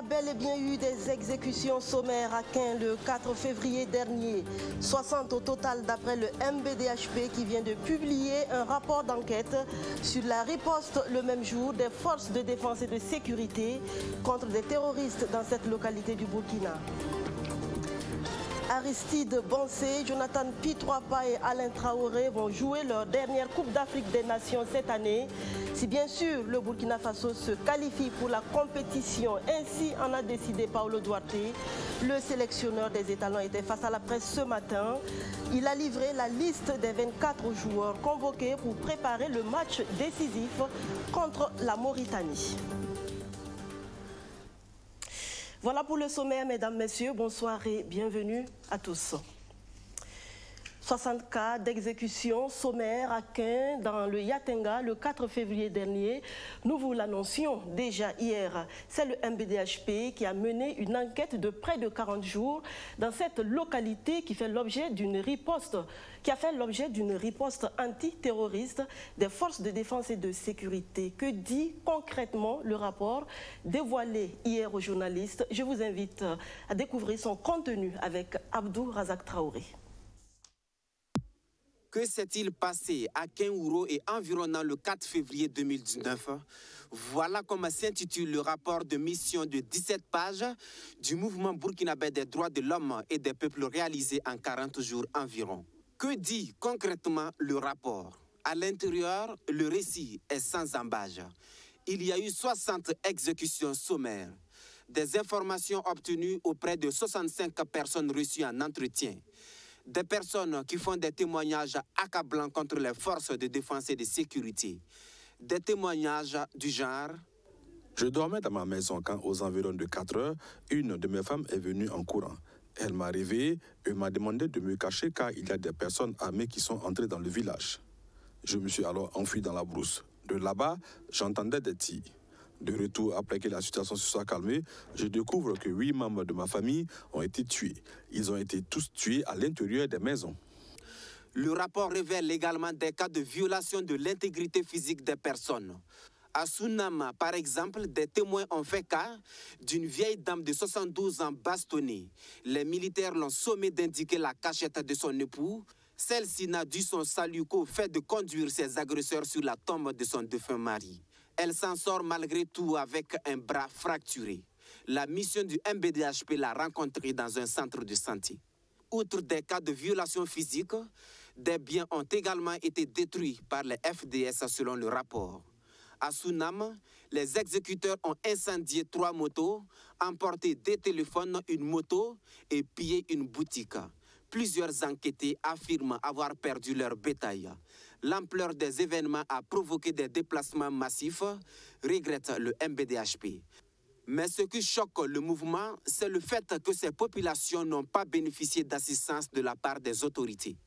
a bel et bien eu des exécutions sommaires à Caen le 4 février dernier. 60 au total d'après le MBDHP qui vient de publier un rapport d'enquête sur la riposte le même jour des forces de défense et de sécurité contre des terroristes dans cette localité du Burkina. Aristide Bansé, Jonathan Pitroapa et Alain Traoré vont jouer leur dernière Coupe d'Afrique des Nations cette année. Si bien sûr le Burkina Faso se qualifie pour la compétition, ainsi en a décidé Paulo Duarte. Le sélectionneur des étalons était face à la presse ce matin. Il a livré la liste des 24 joueurs convoqués pour préparer le match décisif contre la Mauritanie. Voilà pour le sommaire, mesdames, messieurs. Bonsoir et bienvenue à tous. 60 cas d'exécution sommaire à Caen dans le Yatenga le 4 février dernier. Nous vous l'annoncions déjà hier. C'est le MBDHP qui a mené une enquête de près de 40 jours dans cette localité qui fait l'objet d'une riposte, antiterroriste des forces de défense et de sécurité. Que dit concrètement le rapport dévoilé hier aux journalistes? Je vous invite à découvrir son contenu avec Abdou Razak Traoré. Que s'est-il passé à Keouro et environnant le 4 février 2019? Voilà comment s'intitule le rapport de mission de 17 pages du mouvement burkinabé des droits de l'homme et des peuples réalisé en 40 jours environ. Que dit concrètement le rapport? À l'intérieur, le récit est sans embâge. Il y a eu 60 exécutions sommaires, des informations obtenues auprès de 65 personnes reçues en entretien, des personnes qui font des témoignages accablants contre les forces de défense et de sécurité. Des témoignages du genre: je dormais dans ma maison quand, aux environs de 4 heures, une de mes femmes est venue en courant. Elle m'a réveillé et m'a demandé de me cacher car il y a des personnes armées qui sont entrées dans le village. Je me suis alors enfui dans la brousse. De là-bas, j'entendais des tirs. De retour, après que la situation se soit calmée, je découvre que 8 membres de ma famille ont été tués. Ils ont été tous tués à l'intérieur des maisons. Le rapport révèle également des cas de violation de l'intégrité physique des personnes. À Sunama, par exemple, des témoins ont fait cas d'une vieille dame de 72 ans bastonnée. Les militaires l'ont sommé d'indiquer la cachette de son époux. Celle-ci n'a dû son salut qu'au fait de conduire ses agresseurs sur la tombe de son défunt mari. Elle s'en sort malgré tout avec un bras fracturé. La mission du MBDHP l'a rencontrée dans un centre de santé. Outre des cas de violation physique, des biens ont également été détruits par les FDS selon le rapport. À Sunam, les exécuteurs ont incendié 3 motos, emporté des téléphones, une moto et pillé une boutique. Plusieurs enquêtés affirment avoir perdu leur bétail. L'ampleur des événements a provoqué des déplacements massifs, regrette le MBDHP. Mais ce qui choque le mouvement, c'est le fait que ces populations n'ont pas bénéficié d'assistance de la part des autorités.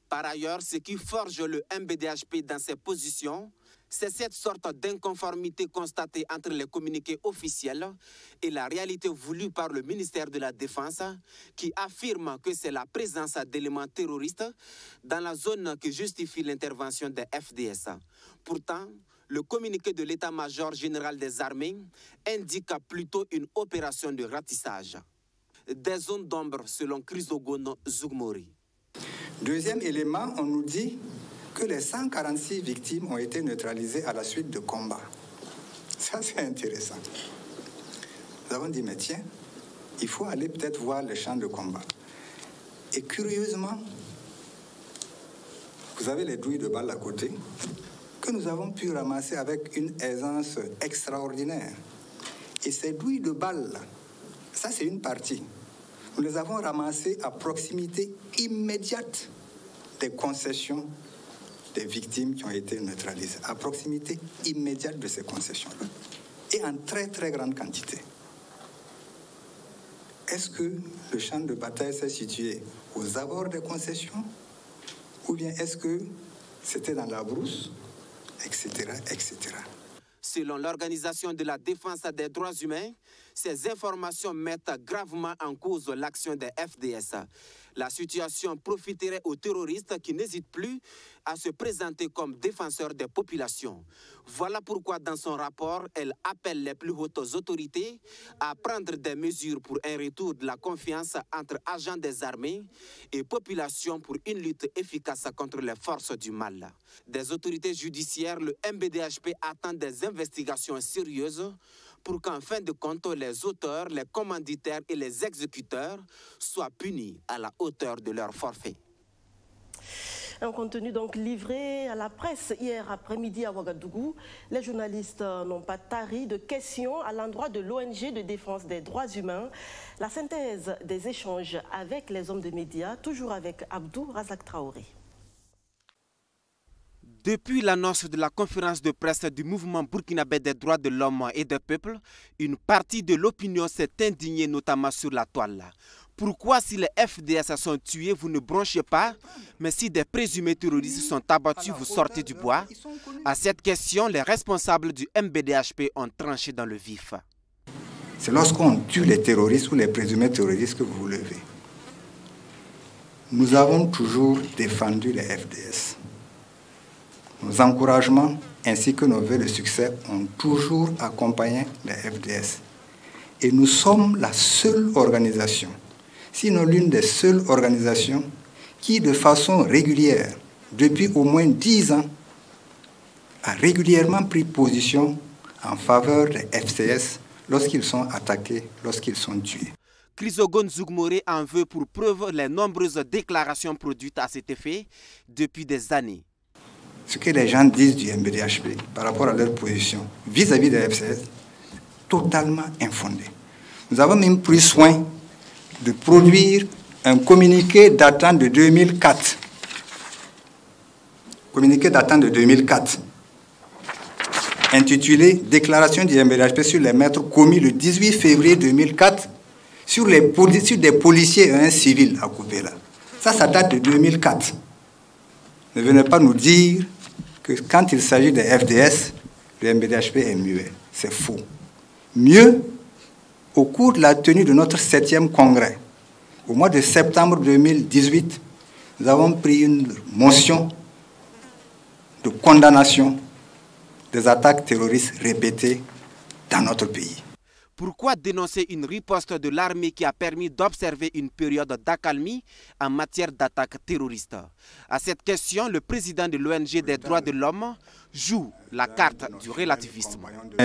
Par ailleurs, ce qui forge le MBDHP dans ses positions, c'est cette sorte d'inconformité constatée entre les communiqués officiels et la réalité voulue par le ministère de la Défense qui affirme que c'est la présence d'éléments terroristes dans la zone qui justifie l'intervention des FDS. Pourtant, le communiqué de l'état-major général des armées indique plutôt une opération de ratissage. Des zones d'ombre selon Chrysogono Zugmori. Deuxième élément, on nous dit que les 146 victimes ont été neutralisées à la suite de combats. Ça, c'est intéressant. Nous avons dit, mais tiens, il faut aller peut-être voir les champs de combat. Et curieusement, vous avez les douilles de balles à côté, que nous avons pu ramasser avec une aisance extraordinaire. Et ces douilles de balles, ça, c'est une partie. Nous les avons ramassées à proximité immédiate des concessions des victimes qui ont été neutralisées, à proximité immédiate de ces concessions-là, et en très très grande quantité. Est-ce que le champ de bataille s'est situé aux abords des concessions, ou bien est-ce que c'était dans la brousse, etc., etc. Selon l'Organisation de la défense des droits humains, Ces informations mettent gravement en cause l'action des FDS. La situation profiterait aux terroristes qui n'hésitent plus à se présenter comme défenseurs des populations. Voilà pourquoi dans son rapport, elle appelle les plus hautes autorités à prendre des mesures pour un retour de la confiance entre agents des armées et population pour une lutte efficace contre les forces du mal. Des autorités judiciaires, le MBDHP attend des investigations sérieuses pour qu'en fin de compte, les auteurs, les commanditaires et les exécuteurs soient punis à la hauteur de leur forfait. Un contenu donc livré à la presse hier après-midi à Ouagadougou. Les journalistes n'ont pas tari de questions à l'endroit de l'ONG de défense des droits humains. La synthèse des échanges avec les hommes de médias, toujours avec Abdou Razak Traoré. Depuis l'annonce de la conférence de presse du mouvement burkinabé des droits de l'homme et des peuples, une partie de l'opinion s'est indignée notamment sur la toile. Pourquoi si les FDS sont tués, vous ne branchez pas, mais si des présumés terroristes sont abattus, vous sortez du bois? À cette question, les responsables du MBDHP ont tranché dans le vif. C'est lorsqu'on tue les terroristes ou les présumés terroristes que vous vous levez. Nous avons toujours défendu les FDS. Nos encouragements ainsi que nos vœux de succès ont toujours accompagné les FDS. Et nous sommes la seule organisation, sinon l'une des seules organisations qui, de façon régulière, depuis au moins 10 ans, a régulièrement pris position en faveur des FCS lorsqu'ils sont attaqués, lorsqu'ils sont tués. Chrysogoone Zougmoré en veut pour preuve les nombreuses déclarations produites à cet effet depuis des années. Ce que les gens disent du MBDHP par rapport à leur position vis-à-vis des FCS, totalement infondé. Nous avons même pris soin de produire un communiqué datant de 2004. Communiqué datant de 2004, intitulé « Déclaration du MBDHP sur les meurtres commis le 18 février 2004 sur des policiers et un civil à Koupéla ». Ça date de 2004. Ne venez pas nous dire que quand il s'agit des FDS, le MBDHP est muet. C'est faux. Mieux, au cours de la tenue de notre 7e congrès, au mois de septembre 2018, nous avons pris une motion de condamnation des attaques terroristes répétées dans notre pays. Pourquoi dénoncer une riposte de l'armée qui a permis d'observer une période d'accalmie en matière d'attaques terroristes? À cette question, le président de l'ONG des droits de l'homme joue la carte du relativisme.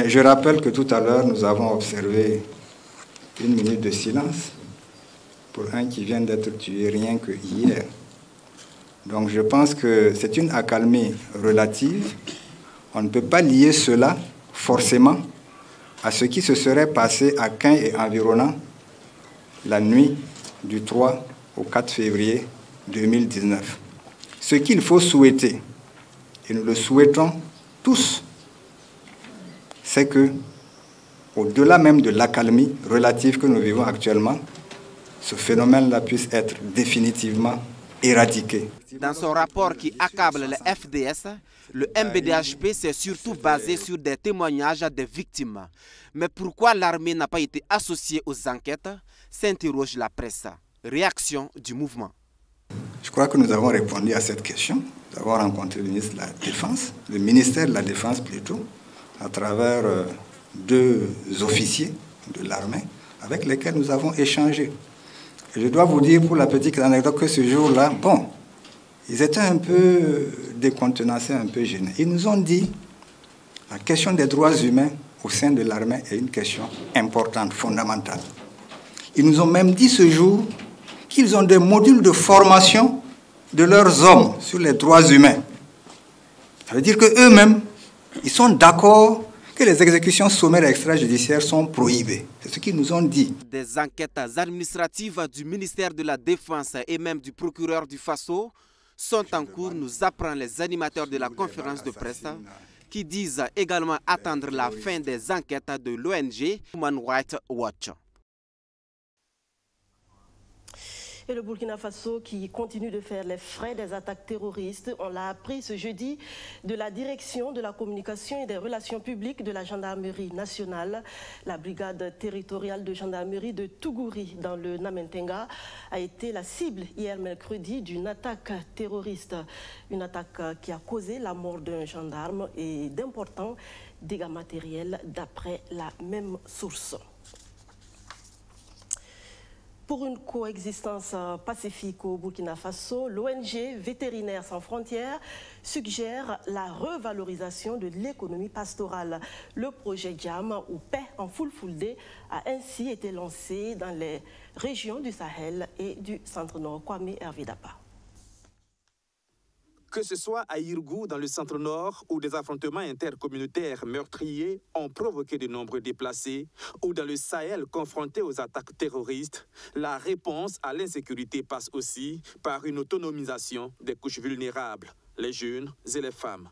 Je rappelle que tout à l'heure, nous avons observé une minute de silence pour un qui vient d'être tué rien que hier. Donc je pense que c'est une accalmie relative. On ne peut pas lier cela forcément à ce qui se serait passé à Caen et environnant la nuit du 3 au 4 février 2019. Ce qu'il faut souhaiter, et nous le souhaitons tous, c'est que, au-delà même de l'accalmie relative que nous vivons actuellement, ce phénomène-là puisse être définitivement éradiqué. Dans son rapport qui accable les FDS, le MBDHP s'est surtout basé sur des témoignages des victimes. Mais pourquoi l'armée n'a pas été associée aux enquêtes, s'interroge la presse. Réaction du mouvement. Je crois que nous avons répondu à cette question. Nous avons rencontré le ministre de la Défense, le ministère de la Défense plutôt, à travers 2 officiers de l'armée avec lesquels nous avons échangé. Et je dois vous dire pour la petite anecdote que ce jour-là, bon, ils étaient un peu décontenancés, un peu gênés. Ils nous ont dit la question des droits humains au sein de l'armée est une question importante, fondamentale. Ils nous ont même dit ce jour qu'ils ont des modules de formation de leurs hommes sur les droits humains. Ça veut dire qu'eux-mêmes, ils sont d'accord que les exécutions sommaires extrajudiciaires sont prohibées. C'est ce qu'ils nous ont dit. Des enquêtes administratives du ministère de la Défense et même du procureur du Faso sont en cours, nous apprennent les animateurs de la conférence de presse qui disent également attendre la fin des enquêtes de l'ONG Human Rights Watch. Et le Burkina Faso qui continue de faire les frais des attaques terroristes, on l'a appris ce jeudi de la direction de la communication et des relations publiques de la gendarmerie nationale. La brigade territoriale de gendarmerie de Tougouri dans le Namentenga a été la cible hier mercredi d'une attaque terroriste. Une attaque qui a causé la mort d'un gendarme et d'importants dégâts matériels d'après la même source. Pour une coexistence pacifique au Burkina Faso, l'ONG Vétérinaires sans frontières suggère la revalorisation de l'économie pastorale. Le projet JAM, ou Paix en Fulfulde, a ainsi été lancé dans les régions du Sahel et du Centre-Nord. Kwame Hervidapa. Que ce soit à Irgou, dans le centre-nord, où des affrontements intercommunautaires meurtriers ont provoqué de nombreux déplacés, ou dans le Sahel confronté aux attaques terroristes, la réponse à l'insécurité passe aussi par une autonomisation des couches vulnérables, les jeunes et les femmes.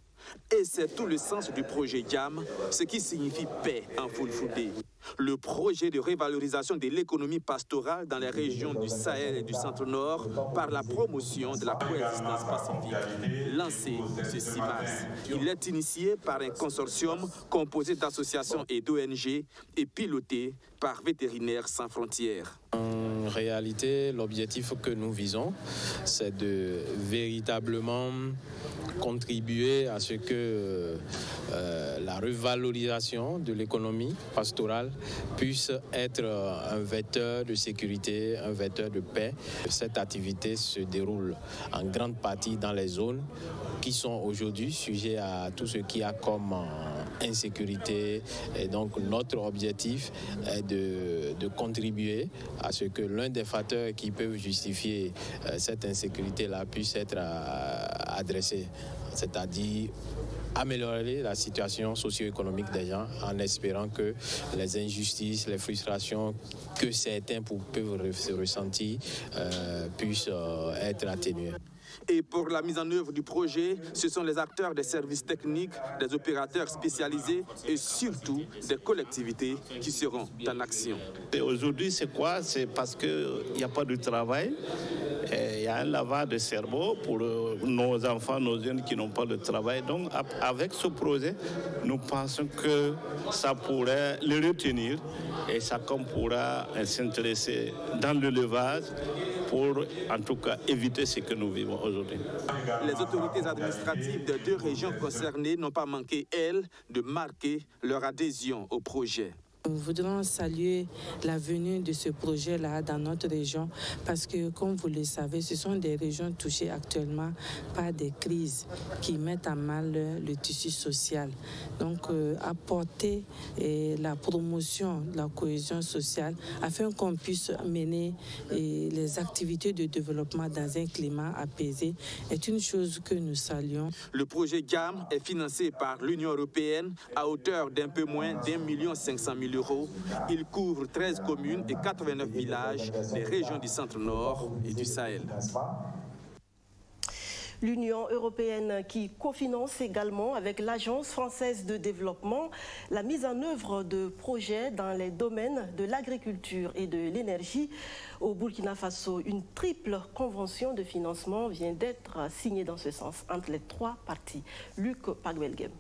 Et c'est tout le sens du projet JAM, ce qui signifie paix en Fulfulde. Le projet de revalorisation de l'économie pastorale dans les régions du Sahel et du Centre-Nord par la promotion de la coexistence pacifique, lancé ce 6 mars. Il est initié par un consortium composé d'associations et d'ONG et piloté par Vétérinaires sans frontières. En réalité, l'objectif que nous visons, c'est de véritablement contribuer à ce que la revalorisation de l'économie pastorale puisse être un vecteur de sécurité, un vecteur de paix. Cette activité se déroule en grande partie dans les zones qui sont aujourd'hui sujets à tout ce qui a comme insécurité. Et donc notre objectif est de contribuer à ce que l'un des facteurs qui peuvent justifier cette insécurité-là puisse être adressé, c'est-à-dire améliorer la situation socio-économique des gens en espérant que les injustices, les frustrations que certains peuvent ressentir puissent être atténuées. Et pour la mise en œuvre du projet, ce sont les acteurs des services techniques, des opérateurs spécialisés et surtout des collectivités qui seront en action. Aujourd'hui, c'est quoi? C'est parce qu'il n'y a pas de travail. Il y a un lavage de cerveau pour nos enfants, nos jeunes qui n'ont pas de travail. Donc, avec ce projet, nous pensons que ça pourrait les retenir et chacun pourra s'intéresser dans l'élevage pour, en tout cas, éviter ce que nous vivons aujourd'hui. Les autorités administratives des 2 régions concernées n'ont pas manqué, elles, de marquer leur adhésion au projet. Nous voudrons saluer la venue de ce projet-là dans notre région parce que, comme vous le savez, ce sont des régions touchées actuellement par des crises qui mettent à mal le tissu social. Donc, apporter la promotion de la cohésion sociale afin qu'on puisse mener les activités de développement dans un climat apaisé est une chose que nous saluons. Le projet JAM est financé par l'Union européenne à hauteur d'un peu moins d'1 500 000 €. Il couvre 13 communes et 89 villages des régions du Centre-Nord et du Sahel. L'Union européenne qui cofinance également avec l'Agence française de développement la mise en œuvre de projets dans les domaines de l'agriculture et de l'énergie. Au Burkina Faso, une triple convention de financement vient d'être signée dans ce sens entre les 3 parties. Luc Paguelgem.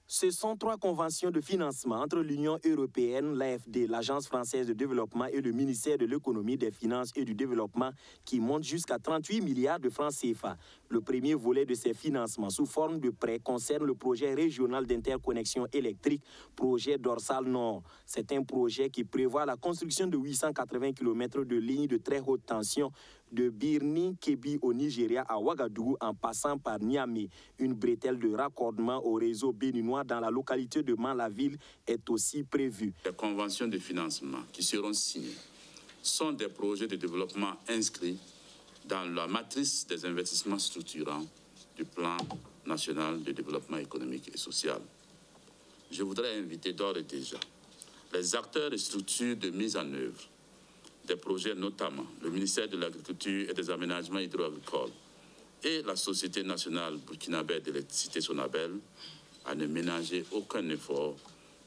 Ce sont 3 conventions de financement entre l'Union européenne, l'AFD, l'Agence française de développement et le ministère de l'économie, des finances et du développement qui montent jusqu'à 38 milliards de francs CFA. Le premier volet de ces financements sous forme de prêt concerne le projet régional d'interconnexion électrique, projet Dorsal Nord. C'est un projet qui prévoit la construction de 880 km de lignes de très haute tension de Birni-Kebbi au Nigeria à Ouagadougou en passant par Niamey. Une bretelle de raccordement au réseau béninois dans la localité de Mans-la-Ville est aussi prévue. Les conventions de financement qui seront signées sont des projets de développement inscrits dans la matrice des investissements structurants du plan national de développement économique et social. Je voudrais inviter d'ores et déjà les acteurs et structures de mise en œuvre des projets, notamment le ministère de l'Agriculture et des Aménagements hydro-agricoles et la Société nationale burkinabé d'électricité Sonabel, à ne ménager aucun effort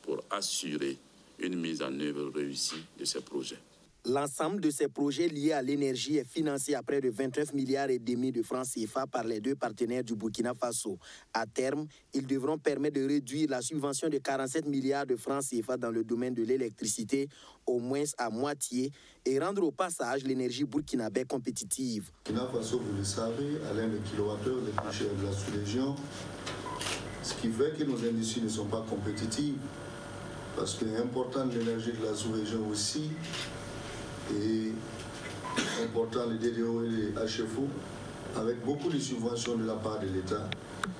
pour assurer une mise en œuvre réussie de ces projets. L'ensemble de ces projets liés à l'énergie est financé à près de 29,5 milliards de francs CFA par les deux partenaires du Burkina Faso. À terme, ils devront permettre de réduire la subvention de 47 milliards de francs CFA dans le domaine de l'électricité, au moins à moitié, et rendre au passage l'énergie burkinabé compétitive. Burkina Faso, vous le savez, a l'un des kilowattheures les plus chers de la sous-région, ce qui fait que nos industries ne sont pas compétitives, parce que l'important de l'énergie de la sous-région aussi, et important les DDO et les HFO, avec beaucoup de subventions de la part de l'État,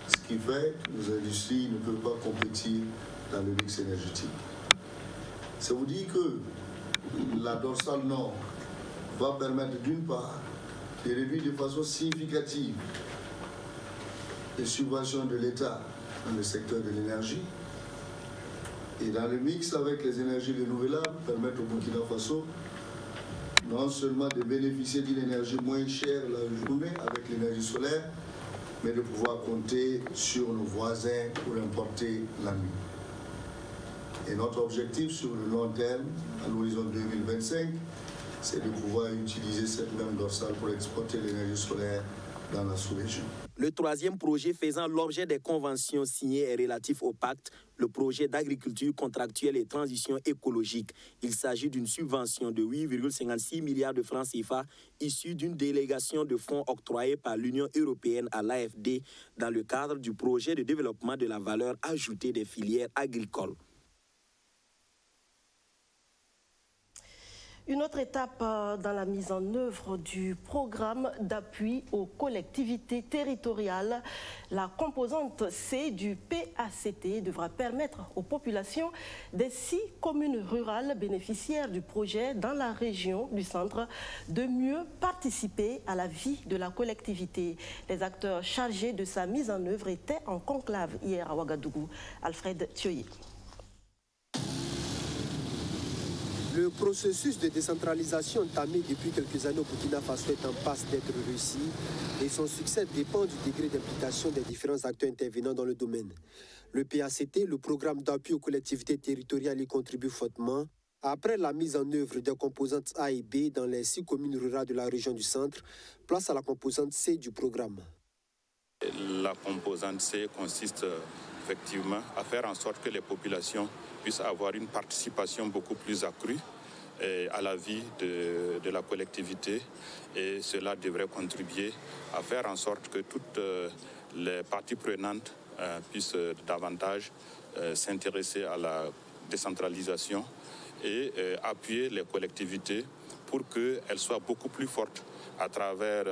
ce qui fait que nos industries ne peuvent pas compétir dans le mix énergétique. Ça vous dit que la dorsale nord va permettre d'une part de réduire de façon significative les subventions de l'État dans le secteur de l'énergie, et dans le mix avec les énergies renouvelables, permettre au Burkina Faso non seulement de bénéficier d'une énergie moins chère la journée avec l'énergie solaire, mais de pouvoir compter sur nos voisins pour importer la nuit. Et notre objectif sur le long terme, à l'horizon 2025, c'est de pouvoir utiliser cette même dorsale pour exporter l'énergie solaire dans la sous-région. Le troisième projet faisant l'objet des conventions signées est relatif au pacte, le projet d'agriculture contractuelle et transition écologique. Il s'agit d'une subvention de 8,56 milliards de francs CFA issue d'une délégation de fonds octroyée par l'Union européenne à l'AFD dans le cadre du projet de développement de la valeur ajoutée des filières agricoles. Une autre étape dans la mise en œuvre du programme d'appui aux collectivités territoriales, la composante C du PACT devra permettre aux populations des 6 communes rurales bénéficiaires du projet dans la région du centre de mieux participer à la vie de la collectivité. Les acteurs chargés de sa mise en œuvre étaient en conclave hier à Ouagadougou. Alfred Thioye. Le processus de décentralisation entamé depuis quelques années au Burkina Faso est en passe d'être réussi et son succès dépend du degré d'implication des différents acteurs intervenant dans le domaine. Le PACT, le programme d'appui aux collectivités territoriales, y contribue fortement. Après la mise en œuvre des composantes A et B dans les 6 communes rurales de la région du centre, place à la composante C du programme. La composante C consiste effectivement à faire en sorte que les populations puissent avoir une participation beaucoup plus accrue à la vie de la collectivité, et cela devrait contribuer à faire en sorte que toutes les parties prenantes puissent davantage s'intéresser à la décentralisation et appuyer les collectivités pour qu'elles soient beaucoup plus fortes à travers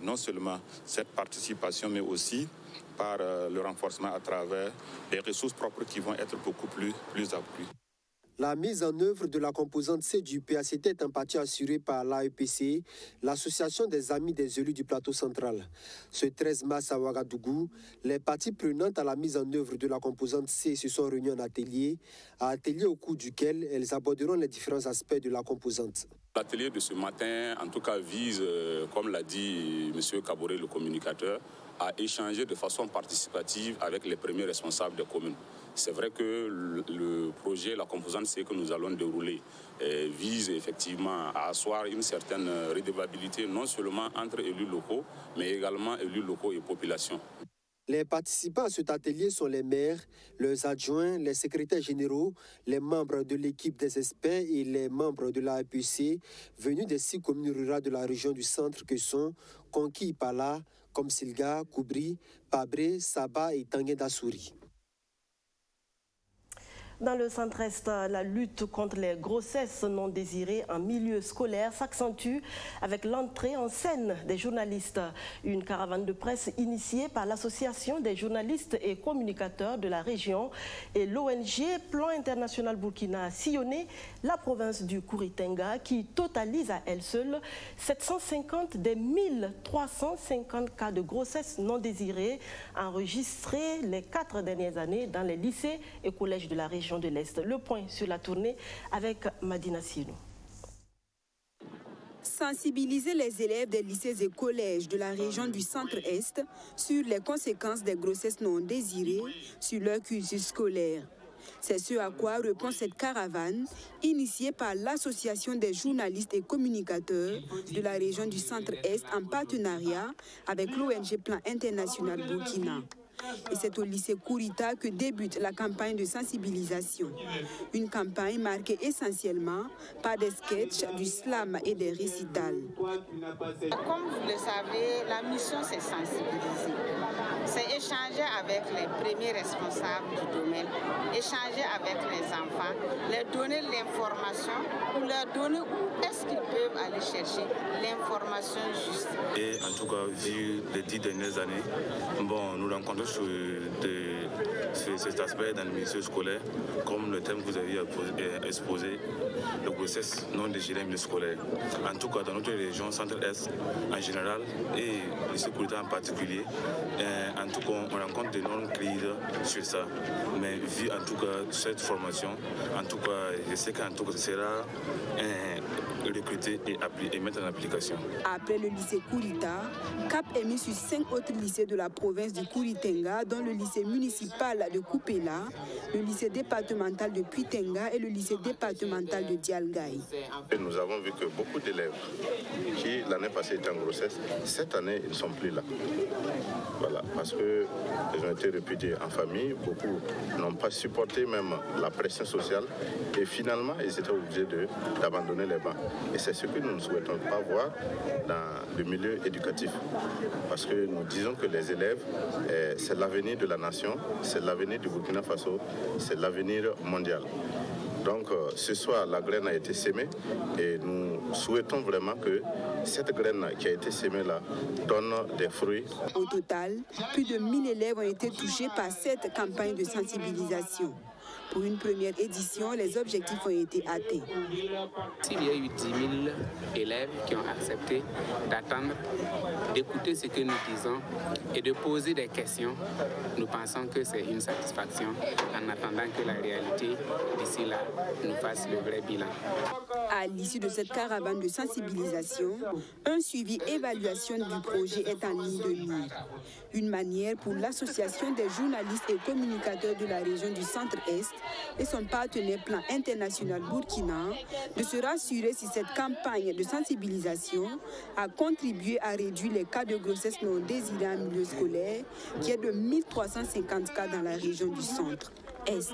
non seulement cette participation, mais aussi par le renforcement à travers des ressources propres qui vont être beaucoup plus accrues. La mise en œuvre de la composante C du PACT est en partie assurée par l'AEPC, l'Association des Amis des élus du plateau central. Ce 13 mars à Ouagadougou, les parties prenantes à la mise en œuvre de la composante C se sont réunies en atelier au cours duquel elles aborderont les différents aspects de la composante. L'atelier de ce matin, en tout cas, vise, comme l'a dit M. Kaboré, le communicateur, à échanger de façon participative avec les premiers responsables des communes. C'est vrai que le projet, la composante C que nous allons dérouler, vise effectivement à asseoir une certaine redevabilité, non seulement entre élus locaux, mais également élus locaux et populations. Les participants à cet atelier sont les maires, leurs adjoints, les secrétaires généraux, les membres de l'équipe des experts et les membres de l'AEPC venus des 6 communes rurales de la région du centre que sont Konki-Ipala, Komsilga, Koubri, Pabré, Saba et Tangué-Dassouri. Dans le centre-est, la lutte contre les grossesses non désirées en milieu scolaire s'accentue avec l'entrée en scène des journalistes. Une caravane de presse initiée par l'Association des journalistes et communicateurs de la région et l'ONG Plan International Burkina a sillonné la province du Kouritenga qui totalise à elle seule 750 des 1350 cas de grossesse non désirées enregistrés les 4 dernières années dans les lycées et collèges de la région de l'Est. Le point sur la tournée avec Madina Sino. Sensibiliser les élèves des lycées et collèges de la région du centre-est sur les conséquences des grossesses non désirées sur leur cursus scolaire. C'est ce à quoi répond cette caravane initiée par l'Association des journalistes et communicateurs de la région du Centre-Est en partenariat avec l'ONG Plan International Burkina. Et c'est au lycée Kourita que débute la campagne de sensibilisation. Une campagne marquée essentiellement par des sketchs, du slam et des récitals. Comme vous le savez, la mission c'est sensibiliser. C'est échanger avec les premiers responsables du domaine, échanger avec les enfants, leur donner l'information ou leur donner où est-ce qu'ils peuvent aller chercher l'information juste. Et en tout cas, vu les 10 dernières années, nous rencontrons sur cet aspect dans le milieu scolaire, comme le thème que vous avez exposé, le grossesse non désirée en milieu scolaire. En tout cas, dans notre région Centre-Est en général et le lycée Kourita en particulier, en tout cas, on rencontre d'énormes crises sur ça. Mais vu en tout cas cette formation, en tout cas, je sais qu'en tout cas, ce sera recruté et mettre en application. Après le lycée Kourita, cap est mis sur 5 autres lycées de la province du Kouritenga, dont le lycée municipal de Koupela, le lycée départemental de Puitenga et le lycée départemental de Dialgaï. Nous avons vu que beaucoup d'élèves qui l'année passée étaient en grossesse, cette année ils ne sont plus là. Voilà, parce qu'ils ont été répudiés en famille, beaucoup n'ont pas supporté même la pression sociale et finalement ils étaient obligés d'abandonner les bancs. Et c'est ce que nous ne souhaitons pas voir dans le milieu éducatif. Parce que nous disons que les élèves, c'est l'avenir de la nation, c'est l'avenir du Burkina Faso, c'est l'avenir mondial. Donc ce soir, la graine a été sémée et nous souhaitons vraiment que cette graine qui a été sémée là donne des fruits. Au total, plus de 1000 élèves ont été touchés par cette campagne de sensibilisation. Pour une première édition, les objectifs ont été atteints. S'il y a eu 10 000 élèves qui ont accepté d'attendre, d'écouter ce que nous disons et de poser des questions, nous pensons que c'est une satisfaction en attendant que la réalité d'ici là nous fasse le vrai bilan. À l'issue de cette caravane de sensibilisation, un suivi évaluation du projet est en ligne de mire. Une manière pour l'Association des journalistes et communicateurs de la région du Centre-Est et son partenaire Plan International Burkina de se rassurer si cette campagne de sensibilisation a contribué à réduire les cas de grossesse non désirée en milieu scolaire, qui est de 1350 cas dans la région du Centre-Est.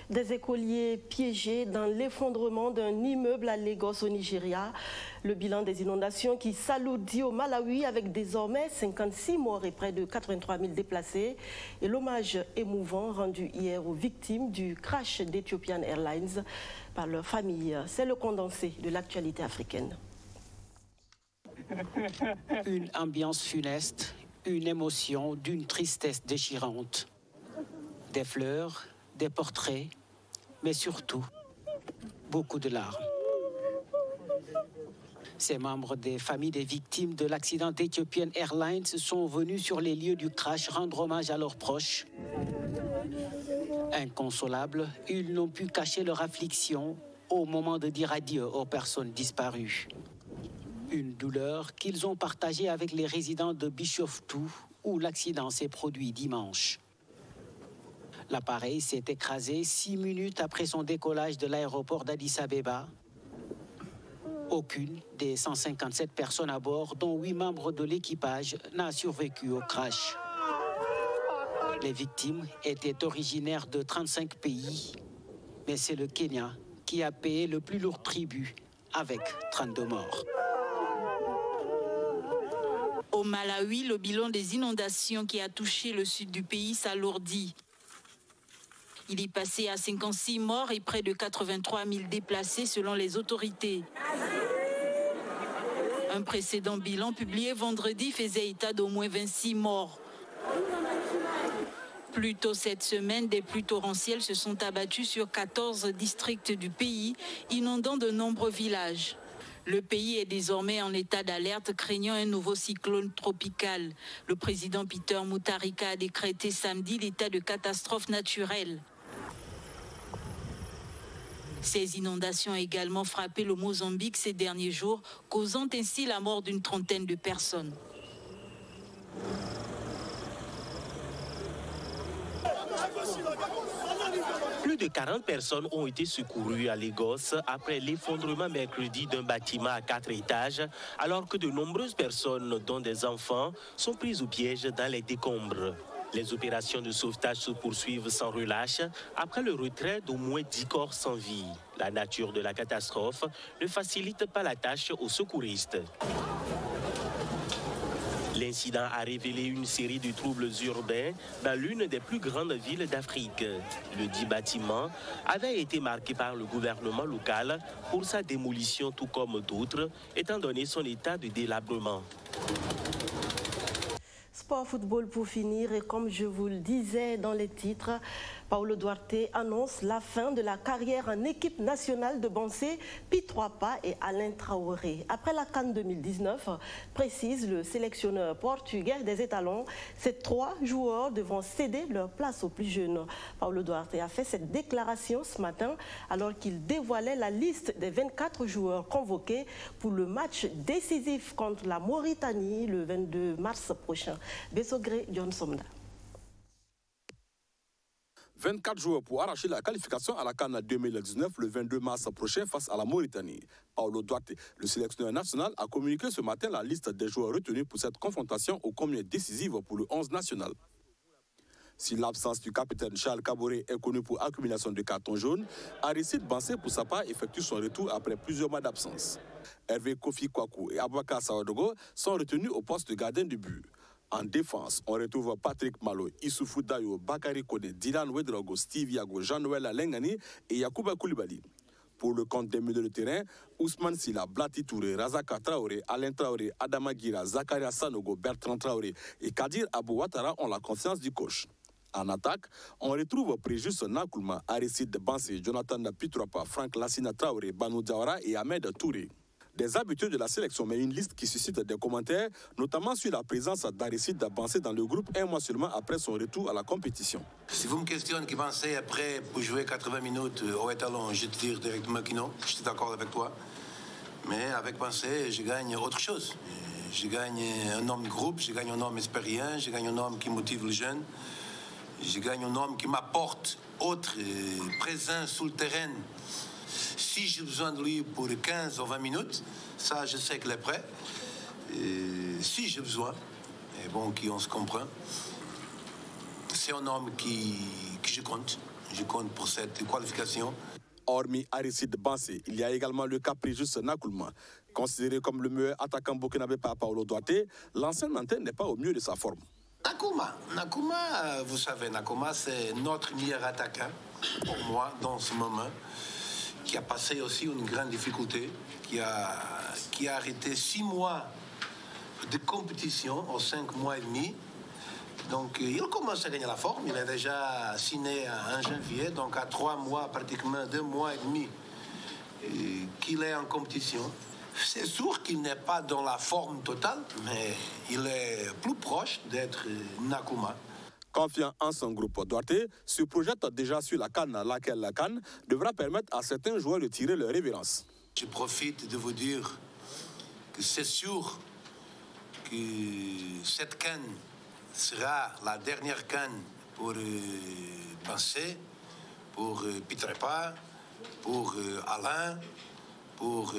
Des écoliers piégés dans l'effondrement d'un immeuble à Lagos au Nigeria. Le bilan des inondations qui s'alourdit au Malawi avec désormais 56 morts et près de 83 000 déplacés. Et l'hommage émouvant rendu hier aux victimes du crash d'Ethiopian Airlines par leur famille. C'est le condensé de l'actualité africaine. Une ambiance funeste, une émotion d'une tristesse déchirante. Des fleurs, des portraits, mais surtout, beaucoup de larmes. Ces membres des familles des victimes de l'accident d'Ethiopian Airlines sont venus sur les lieux du crash rendre hommage à leurs proches. Inconsolables, ils n'ont pu cacher leur affliction au moment de dire adieu aux personnes disparues. Une douleur qu'ils ont partagée avec les résidents de Bishoftu, où l'accident s'est produit dimanche. L'appareil s'est écrasé 6 minutes après son décollage de l'aéroport d'Addis Abeba. Aucune des 157 personnes à bord, dont 8 membres de l'équipage, n'a survécu au crash. Les victimes étaient originaires de 35 pays, mais c'est le Kenya qui a payé le plus lourd tribut, avec 32 morts. Au Malawi, le bilan des inondations qui a touché le sud du pays s'alourdit. Il est passé à 56 morts et près de 83 000 déplacés selon les autorités. Un précédent bilan publié vendredi faisait état d'au moins 26 morts. Plus tôt cette semaine, des pluies torrentielles se sont abattues sur 14 districts du pays, inondant de nombreux villages. Le pays est désormais en état d'alerte, craignant un nouveau cyclone tropical. Le président Peter Mutharika a décrété samedi l'état de catastrophe naturelle. Ces inondations ont également frappé le Mozambique ces derniers jours, causant ainsi la mort d'une trentaine de personnes. Plus de 40 personnes ont été secourues à Lagos après l'effondrement mercredi d'un bâtiment à 4 étages, alors que de nombreuses personnes, dont des enfants, sont prises au piège dans les décombres. Les opérations de sauvetage se poursuivent sans relâche après le retrait d'au moins 10 corps sans vie. La nature de la catastrophe ne facilite pas la tâche aux secouristes. L'incident a révélé une série de troubles urbains dans l'une des plus grandes villes d'Afrique. Le dit bâtiment avait été marqué par le gouvernement local pour sa démolition, tout comme d'autres, étant donné son état de délabrement. Sport football pour finir, et comme je vous le disais dans les titres, Paulo Duarte annonce la fin de la carrière en équipe nationale de Bansé, Pi3Pa et Alain Traoré. Après la CAN 2019, précise le sélectionneur portugais des étalons, ces 3 joueurs devront céder leur place aux plus jeunes. Paulo Duarte a fait cette déclaration ce matin alors qu'il dévoilait la liste des 24 joueurs convoqués pour le match décisif contre la Mauritanie le 22 mars prochain. Bessogré John Somda. 24 joueurs pour arracher la qualification à la CAN 2019 le 22 mars prochain face à la Mauritanie. Paulo Duarte, le sélectionneur national, a communiqué ce matin la liste des joueurs retenus pour cette confrontation ô combien décisive pour le 11 national. Si l'absence du capitaine Charles Caboret est connue pour accumulation de cartons jaunes, Aristide Bansé, pour sa part, effectue son retour après plusieurs mois d'absence. Hervé Kofi Kwaku et Abouakar Sawadogo sont retenus au poste de gardien de but. En défense, on retrouve Patrick Malo, Issoufou Dayo, Bakary Kone, Dylan Ouedraogo, Steve Yago, Jean-Noël Alengani et Yacouba Koulibaly. Pour le compte des milieux de terrain, Ousmane Silla, Blati Touré, Razaka Traoré, Alain Traoré, Adama Gira, Zakaria Sanogo, Bertrand Traoré et Kadir Abou Ouattara ont la confiance du coach. En attaque, on retrouve Préjus Nakoulma, Aristide Bansé, Jonathan Pi3Pa, Franck Lassina Traoré, Banu Diawara et Ahmed Touré. Des habitués de la sélection, mais une liste qui suscite des commentaires, notamment sur la présence d'Aristide Bansé dans le groupe un mois seulement après son retour à la compétition. Si vous me questionnez qui Bansé est prêt pour jouer 80 minutes au étalon, je te dis directement que non, je suis d'accord avec toi. Mais avec Bansé, je gagne autre chose. Je gagne un homme de groupe, je gagne un homme expérience, je gagne un homme qui motive les jeunes, je gagne un homme qui m'apporte autre présence sur le terrain. Si j'ai besoin de lui pour 15 ou 20 minutes, ça, je sais qu'il est prêt. Et si j'ai besoin, et bon, on se comprend, c'est un homme que je compte. Je compte pour cette qualification. Hormis Aristide Bansé, il y a également le cas Préjus Nakoulma. Considéré comme le meilleur attaquant burkinabé par Paulo Duarte, l'ancien Nantais n'est pas au mieux de sa forme. Nakoulma, vous savez, Nakoulma, c'est notre meilleur attaquant, pour moi, dans ce moment, qui a passé aussi une grande difficulté, qui a arrêté 6 mois de compétition en 5 mois et demi. Donc, il commence à gagner la forme. Il est déjà signé en janvier, donc à 3 mois, pratiquement 2 mois et demi, qu'il est en compétition. C'est sûr qu'il n'est pas dans la forme totale, mais il est plus proche d'être Nakoulma. Confiant en son groupe, Duarte se projette déjà sur la CAN, laquelle la CAN devra permettre à certains joueurs de tirer leur révérence. Je profite de vous dire que c'est sûr que cette CAN sera la dernière CAN pour Bansé, pour Pi3Pa, pour Alain, pour...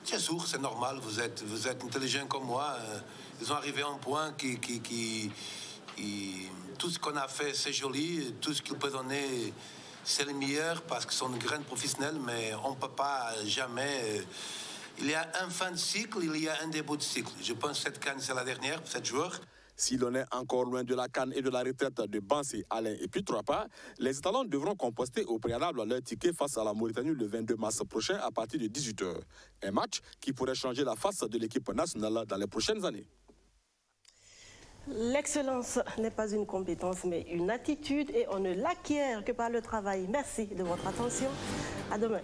C'est sûr, c'est normal, vous êtes intelligent comme moi. Ils ont arrivé à un point qui tout ce qu'on a fait, c'est joli. Tout ce qu'ils peuvent donner, c'est le meilleur parce qu'ils sont de grands professionnels, mais on ne peut pas jamais... Il y a un fin de cycle, il y a un début de cycle. Je pense que cette CAN, c'est la dernière pour 7 joueurs. Si l'on est encore loin de la CAN et de la retraite de Bansé, Alain et Pi3Pa, les étalons devront composter au préalable leur ticket face à la Mauritanie le 22 mars prochain à partir de 18h. Un match qui pourrait changer la face de l'équipe nationale dans les prochaines années. L'excellence n'est pas une compétence, mais une attitude et on ne l'acquiert que par le travail. Merci de votre attention. À demain.